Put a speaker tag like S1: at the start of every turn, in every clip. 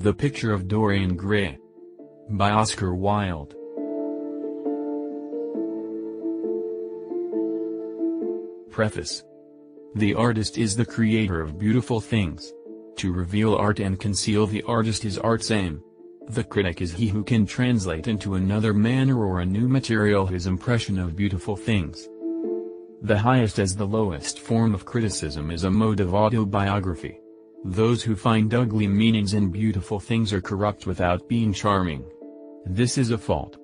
S1: The Picture of Dorian Gray. By Oscar Wilde. Preface. The artist is the creator of beautiful things. To reveal art and conceal the artist is art's aim. The critic is he who can translate into another manner or a new material his impression of beautiful things. The highest as the lowest form of criticism is a mode of autobiography. Those who find ugly meanings in beautiful things are corrupt without being charming. This is a fault.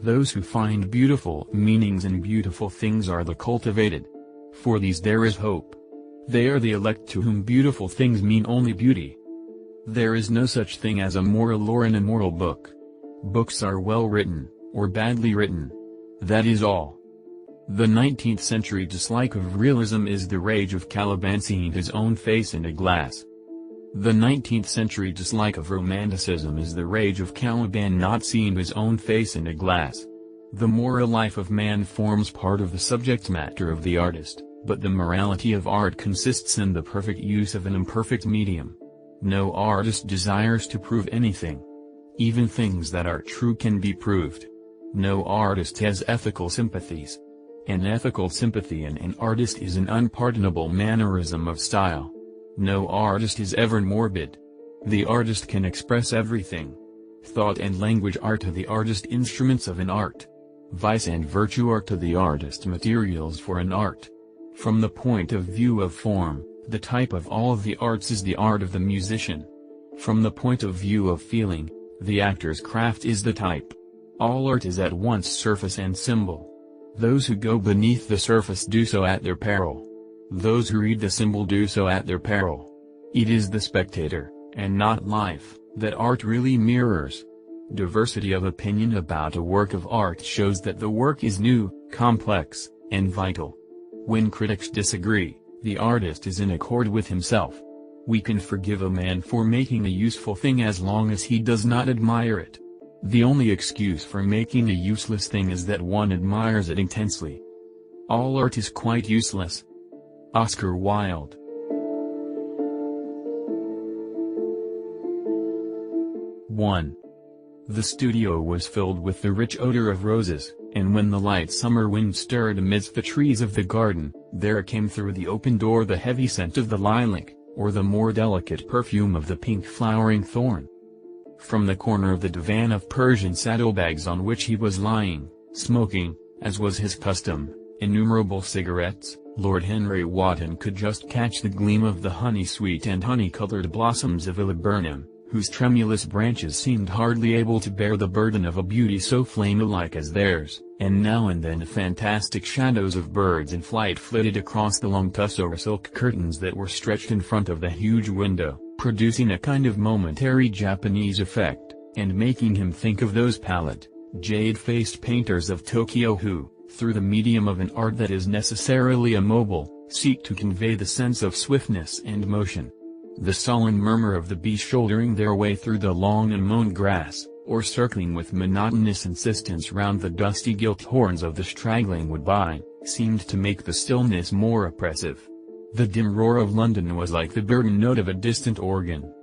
S1: Those who find beautiful meanings in beautiful things are the cultivated. For these there is hope. They are the elect to whom beautiful things mean only beauty. There is no such thing as a moral or an immoral book. Books are well written, or badly written. That is all. The 19th century dislike of realism is the rage of Caliban seeing his own face in a glass. The 19th century dislike of romanticism is the rage of Caliban not seeing his own face in a glass. The moral life of man forms part of the subject matter of the artist, but the morality of art consists in the perfect use of an imperfect medium. No artist desires to prove anything. Even things that are true can be proved. No artist has ethical sympathies. An ethical sympathy in an artist is an unpardonable mannerism of style. No artist is ever morbid. The artist can express everything. Thought and language are to the artist instruments of an art. Vice and virtue are to the artist materials for an art. From the point of view of form, the type of all of the arts is the art of the musician. From the point of view of feeling, the actor's craft is the type. All art is at once surface and symbol. Those who go beneath the surface do so at their peril. Those who read the symbol do so at their peril. It is the spectator, and not life, that art really mirrors. Diversity of opinion about a work of art shows that the work is new, complex, and vital. When critics disagree, the artist is in accord with himself. We can forgive a man for making a useful thing as long as he does not admire it. The only excuse for making a useless thing is that one admires it intensely. All art is quite useless. Oscar Wilde. (1) The studio was filled with the rich odor of roses, and when the light summer wind stirred amidst the trees of the garden, there came through the open door the heavy scent of the lilac, or the more delicate perfume of the pink flowering thorn. From the corner of the divan of Persian saddlebags on which he was lying, smoking, as was his custom, innumerable cigarettes, Lord Henry Wotton could just catch the gleam of the honey-sweet and honey-colored blossoms of Viburnum, whose tremulous branches seemed hardly able to bear the burden of a beauty so flame-alike as theirs, and now and then fantastic shadows of birds in flight flitted across the long tussore silk curtains that were stretched in front of the huge window, producing a kind of momentary Japanese effect, and making him think of those pallid, jade-faced painters of Tokyo who, through the medium of an art that is necessarily immobile, seek to convey the sense of swiftness and motion. The sullen murmur of the bees shouldering their way through the long and mown grass, or circling with monotonous insistence round the dusty gilt horns of the straggling woodbine, seemed to make the stillness more oppressive. The dim roar of London was like the burden note of a distant organ.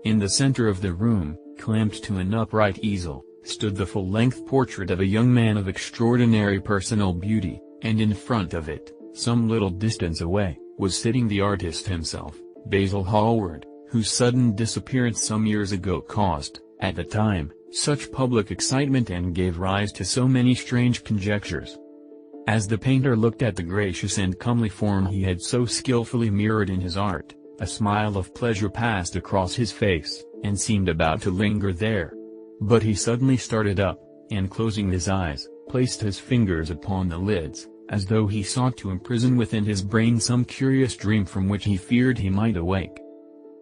S1: In the center of the room, clamped to an upright easel, stood the full-length portrait of a young man of extraordinary personal beauty, and in front of it, some little distance away, was sitting the artist himself, Basil Hallward, whose sudden disappearance some years ago caused, at the time, such public excitement and gave rise to so many strange conjectures. As the painter looked at the gracious and comely form he had so skillfully mirrored in his art, a smile of pleasure passed across his face, and seemed about to linger there. But he suddenly started up, and closing his eyes, placed his fingers upon the lids, as though he sought to imprison within his brain some curious dream from which he feared he might awake.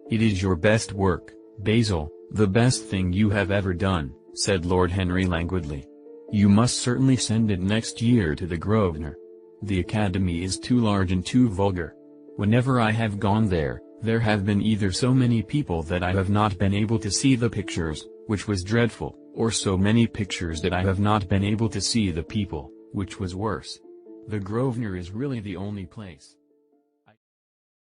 S1: "It is your best work, Basil, the best thing you have ever done," said Lord Henry languidly. "You must certainly send it next year to the Grosvenor. The Academy is too large and too vulgar. Whenever I have gone there, there have been either so many people that I have not been able to see the pictures, which was dreadful, or so many pictures that I have not been able to see the people, which was worse. The Grosvenor is really the only place."